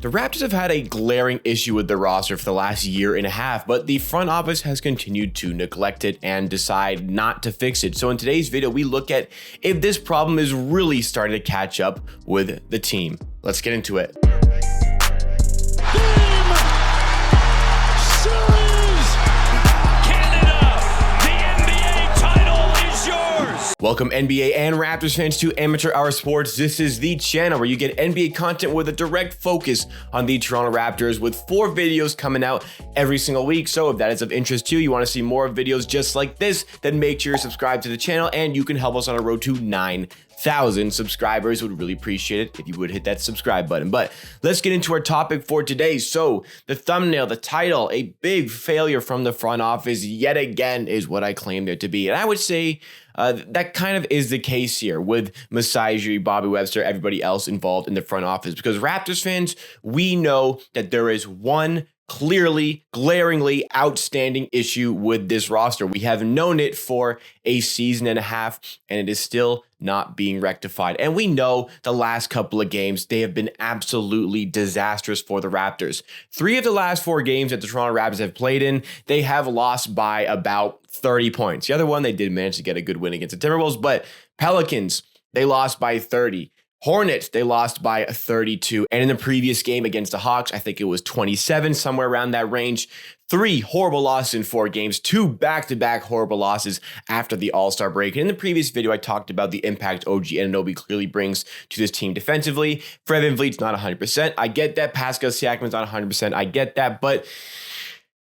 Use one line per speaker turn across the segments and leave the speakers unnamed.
The Raptors have had a glaring issue with their roster for the last year and a half, but the front office has continued to neglect it and decide not to fix it. So in today's video, we look at if this problem is really starting to catch up with the team. Let's get into it. Welcome NBA and Raptors fans to Amateur Hour Sports. This is the channel where you get NBA content with a direct focus on the Toronto Raptors with 4 videos coming out every single week. So if that is of interest to you, you want to see more videos just like this, then make sure you're subscribed to the channel and you can help us on a road to 9,000 subscribers. Would really appreciate it if you would hit that subscribe button. But let's get into our topic for today. So the thumbnail, the title, a big failure from the front office yet again is what I claimed it to be. And I would say that kind of is the case here with Masai Ujiri, Bobby Webster, everybody else involved in the front office. Because Raptors fans, we know that there is one clearly, glaringly outstanding issue with this roster. We have known it for a season and a half, and it is still not being rectified. And we know the last couple of games, they have been absolutely disastrous for the Raptors. 3 of the last 4 games that the Toronto Raptors have played in, they have lost by about 30 points. The other one, they did manage to get a good win against the Timberwolves, but Pelicans, they lost by 30. Hornets, they lost by 32. And in the previous game against the Hawks, I think it was 27, somewhere around that range. 3 horrible losses in 4 games, 2 back-to-back horrible losses after the All-Star break. And in the previous video, I talked about the impact OG Anunoby clearly brings to this team defensively. Fred VanVleet's not 100%. I get that. Pascal Siakam's not 100%. I get that. But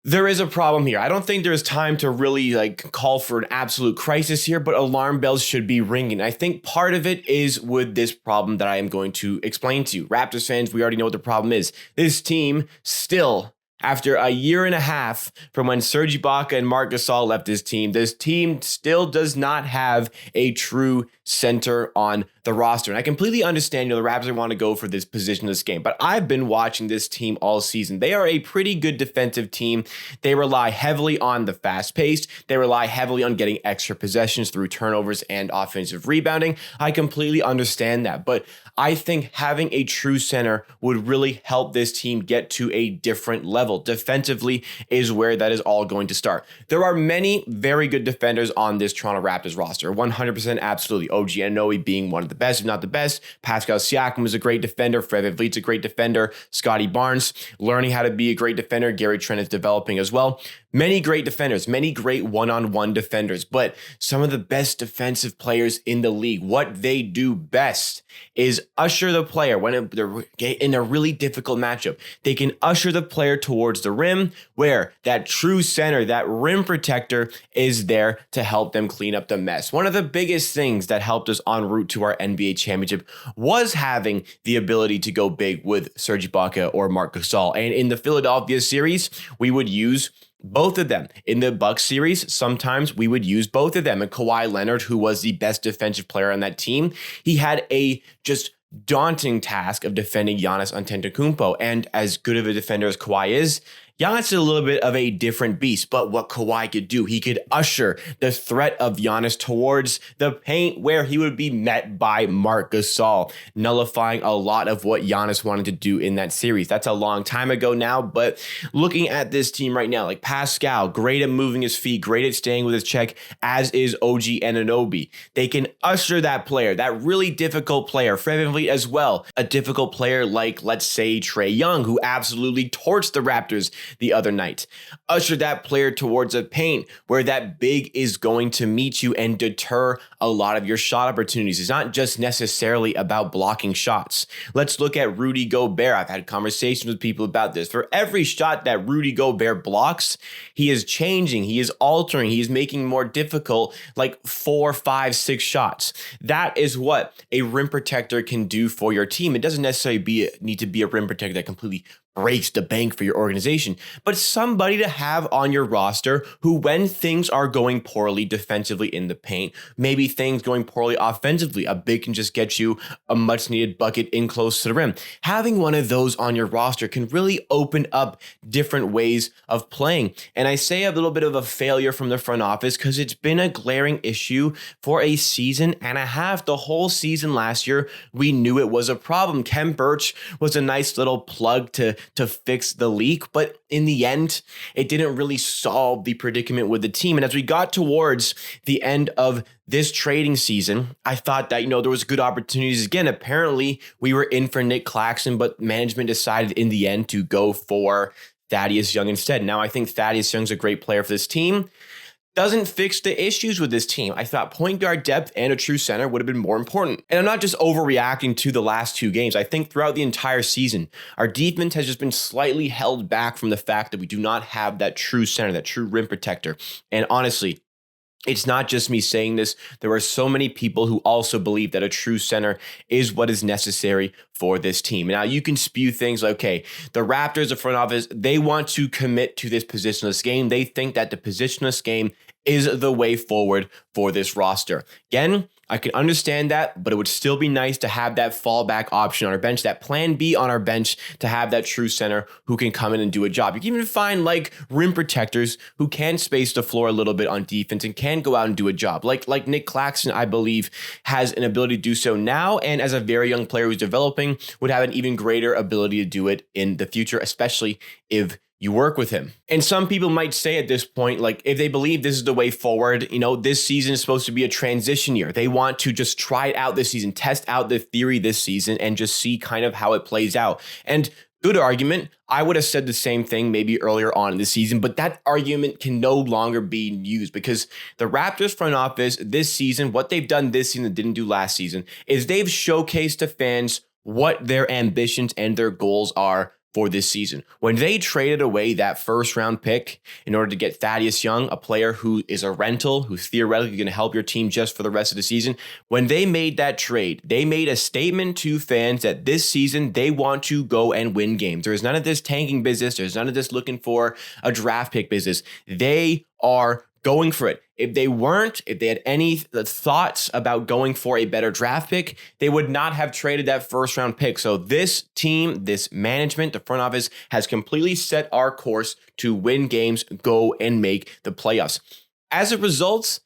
there is a problem here. I don't think there's time to really call for an absolute crisis here, but alarm bells should be ringing. I think part of it is with this problem that I am going to explain to you. Raptors fans, we already know what the problem is. This team still, after a year and a half from when Serge Ibaka and Marc Gasol left this team still does not have a true center on the roster. And I completely understand, the Raptors want to go for this position of this game, but I've been watching this team all season. They are a pretty good defensive team. They rely heavily on the fast pace. They rely heavily on getting extra possessions through turnovers and offensive rebounding. I completely understand that, but I think having a true center would really help this team get to a different level. Defensively is where that is all going to start. There are many very good defenders on this Toronto Raptors roster. 100% absolutely. OG Anunoby being one of the best, if not the best. Pascal Siakam is a great defender. Fred VanVleet's a great defender. Scotty Barnes learning how to be a great defender. Gary Trent is developing as well. Many great defenders, many great one-on-one defenders, but some of the best defensive players in the league, what they do best is usher the player when they're in a really difficult matchup. They can usher the player towards the rim where that true center, that rim protector is there to help them clean up the mess. One of the biggest things that helped us en route to our NBA championship was having the ability to go big with Serge Ibaka or Marc Gasol. And in the Philadelphia series, we would use both of them. In the Bucks series, sometimes we would use both of them. And Kawhi Leonard, who was the best defensive player on that team, he had a just daunting task of defending Giannis Antetokounmpo. And as good of a defender as Kawhi is, Giannis is a little bit of a different beast, but what Kawhi could do, he could usher the threat of Giannis towards the paint where he would be met by Marc Gasol, nullifying a lot of what Giannis wanted to do in that series. That's a long time ago now, but looking at this team right now, like Pascal, great at moving his feet, great at staying with his check, as is OG Anunoby. They can usher that player, that really difficult player, Fred VanVleet as well, a difficult player like, let's say, Trae Young, who absolutely torched the Raptors the other night. Usher that player towards a paint where that big is going to meet you and deter a lot of your shot opportunities. It's not just necessarily about blocking shots. Let's look at Rudy Gobert. I've had conversations with people about this. For every shot that Rudy Gobert blocks, he is changing, he is altering, he is making more difficult like 4, 5, 6 shots. That is what a rim protector can do for your team. It doesn't necessarily need to be a rim protector that completely breaks the bank for your organization, but somebody to have on your roster who, when things are going poorly defensively in the paint, maybe things going poorly offensively, a big can just get you a much needed bucket in close to the rim. Having one of those on your roster can really open up different ways of playing. And I say a little bit of a failure from the front office because it's been a glaring issue for a season and a half. The whole season last year, we knew it was a problem. Ken Birch was a nice little plug to fix the leak, but in the end, it didn't really solve the predicament with the team. And as we got towards the end of this trading season, I thought that, there was good opportunities. Again, apparently we were in for Nick Claxton, but management decided in the end to go for Thaddeus Young instead. Now, I think Thaddeus Young's a great player for this team. Doesn't fix the issues with this team. I thought point guard depth and a true center would have been more important. And I'm not just overreacting to the last 2 games. I think throughout the entire season, our defense has just been slightly held back from the fact that we do not have that true center, that true rim protector. And honestly, it's not just me saying this. There are so many people who also believe that a true center is what is necessary for this team. Now, you can spew things like, okay, the Raptors, the front office, they want to commit to this positionless game. They think that the positionless game is the way forward for this roster. Again, I can understand that, but it would still be nice to have that fallback option on our bench, that plan B on our bench, to have that true center who can come in and do a job. You can even find like rim protectors who can space the floor a little bit on defense and can go out and do a job. Like Nick Claxton, I believe, has an ability to do so now, and as a very young player who's developing, would have an even greater ability to do it in the future, especially if you work with him. And some people might say at this point, like if they believe this is the way forward, this season is supposed to be a transition year. They want to just try it out this season, test out the theory this season and just see kind of how it plays out. And good argument. I would have said the same thing maybe earlier on in the season, but that argument can no longer be used because the Raptors front office this season, what they've done this season that didn't do last season, is they've showcased to fans what their ambitions and their goals are for this season. When they traded away that first round pick in order to get Thaddeus Young, a player who is a rental, who's theoretically going to help your team just for the rest of the season, when they made that trade, they made a statement to fans that this season they want to go and win games. There is none of this tanking business. There's none of this looking for a draft pick business. They are going for it. If they had any thoughts about going for a better draft pick, they would not have traded that first round pick. So this team, this management, the front office has completely set our course to win games, go and make the playoffs. As a result,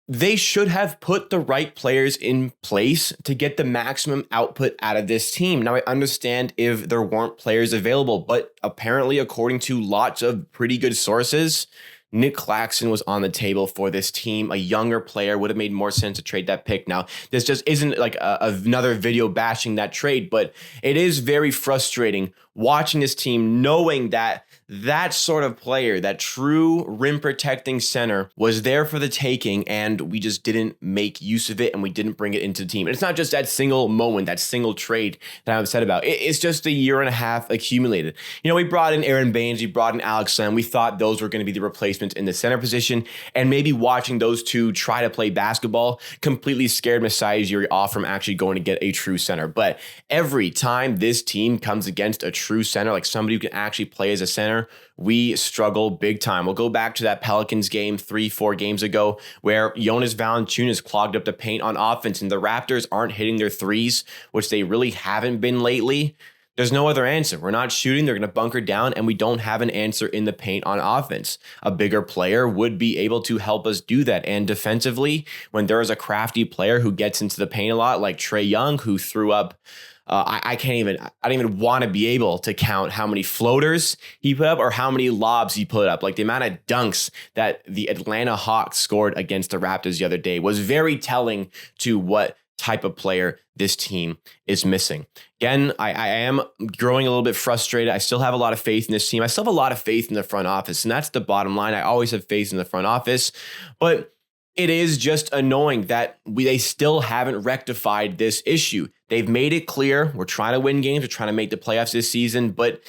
they should have put the right players in place to get the maximum output out of this team. Now, I understand if there weren't players available, but apparently, according to lots of pretty good sources, Nick Claxton was on the table for this team. A younger player would have made more sense to trade that pick. Now, this just isn't like another video bashing that trade, but it is very frustrating watching this team knowing that that sort of player, that true rim protecting center, was there for the taking, and we just didn't make use of it and we didn't bring it into the team. And it's not just that single moment, that single trade that I'm upset about. It's just a year and a half accumulated. We brought in Aaron Baines, we brought in Alex Len. We thought those were going to be the replacements in the center position, and maybe watching those two try to play basketball completely scared Masai Ujiri off from actually going to get a true center. But every time this team comes against a true center, like somebody who can actually play as a center, we struggle big time. We'll go back to that Pelicans game 3-4 games ago where Jonas Valanciunas clogged up the paint on offense and the Raptors aren't hitting their threes, which they really haven't been lately. There's no other answer. We're not shooting. They're going to bunker down, and we don't have an answer in the paint on offense. A bigger player would be able to help us do that. And defensively, when there is a crafty player who gets into the paint a lot, like Trae Young, who threw up I don't even want to be able to count how many floaters he put up or how many lobs he put up. Like the amount of dunks that the Atlanta Hawks scored against the Raptors the other day was very telling to what type of player this team is missing. Again, I am growing a little bit frustrated. I still have a lot of faith in this team. I still have a lot of faith in the front office, and that's the bottom line. I always have faith in the front office, but it is just annoying that they still haven't rectified this issue. They've made it clear we're trying to win games, we're trying to make the playoffs this season, but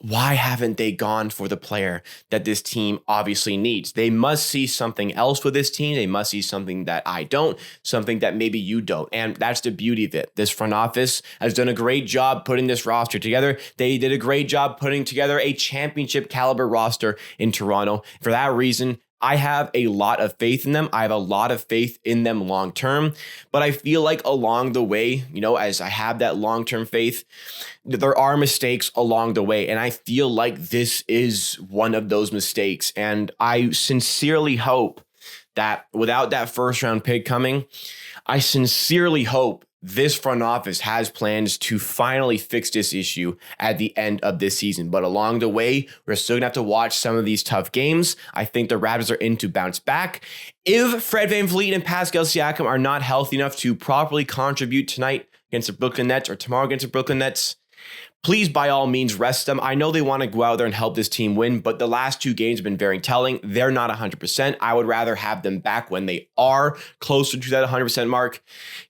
why haven't they gone for the player that this team obviously needs? They must see something else with this team. They must see something that I don't, something that maybe you don't. And that's the beauty of it. This front office has done a great job putting this roster together. They did a great job putting together a championship caliber roster in Toronto. For that reason, I have a lot of faith in them. I have a lot of faith in them long term, but I feel like along the way, as I have that long-term faith, there are mistakes along the way. And I feel like this is one of those mistakes. And I sincerely hope that without that first round pick coming, I sincerely hope this front office has plans to finally fix this issue at the end of this season. But along the way, we're still gonna have to watch some of these tough games. I think the Raptors are in to bounce back. If Fred VanVleet and Pascal Siakam are not healthy enough to properly contribute tonight against the Brooklyn Nets or tomorrow against the Brooklyn Nets, please, by all means, rest them. I know they want to go out there and help this team win, but the last two games have been very telling. They're not 100%. I would rather have them back when they are closer to that 100% mark.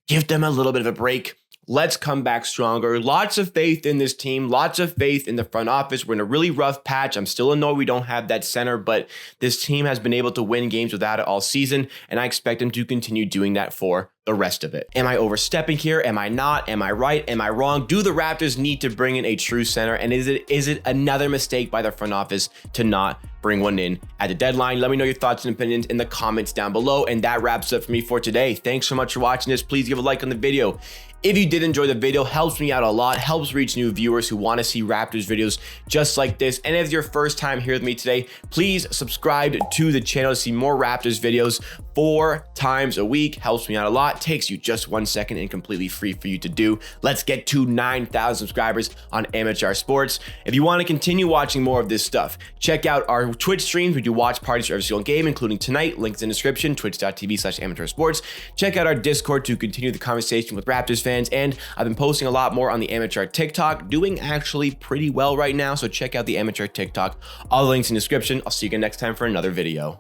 Give them a little bit of a break. Let's come back stronger. Lots of faith in this team. Lots of faith in the front office. We're in a really rough patch. I'm still annoyed we don't have that center, but this team has been able to win games without it all season, and I expect them to continue doing that for the rest of it. Am I overstepping here? Am I not? Am I right? Am I wrong? Do the Raptors need to bring in a true center? And is it another mistake by the front office to not bring one in at the deadline? Let me know your thoughts and opinions in the comments down below. And that wraps up for me for today. Thanks so much for watching this. Please give a like on the video. If you did enjoy the video, helps me out a lot, helps reach new viewers who want to see Raptors videos just like this. And if it's your first time here with me today, please subscribe to the channel to see more Raptors videos 4 times a week. Helps me out a lot. Takes you just 1 second and completely free for you to do. Let's get to 9,000 subscribers on Amateur Sports. If you want to continue watching more of this stuff, check out our Twitch streams. We do watch parties for every single game, including tonight. Links in the description, twitch.tv/amateursports. Check out our Discord to continue the conversation with Raptors fans. And I've been posting a lot more on the Amateur TikTok, doing actually pretty well right now. So check out the Amateur TikTok. All the links in the description. I'll see you again next time for another video.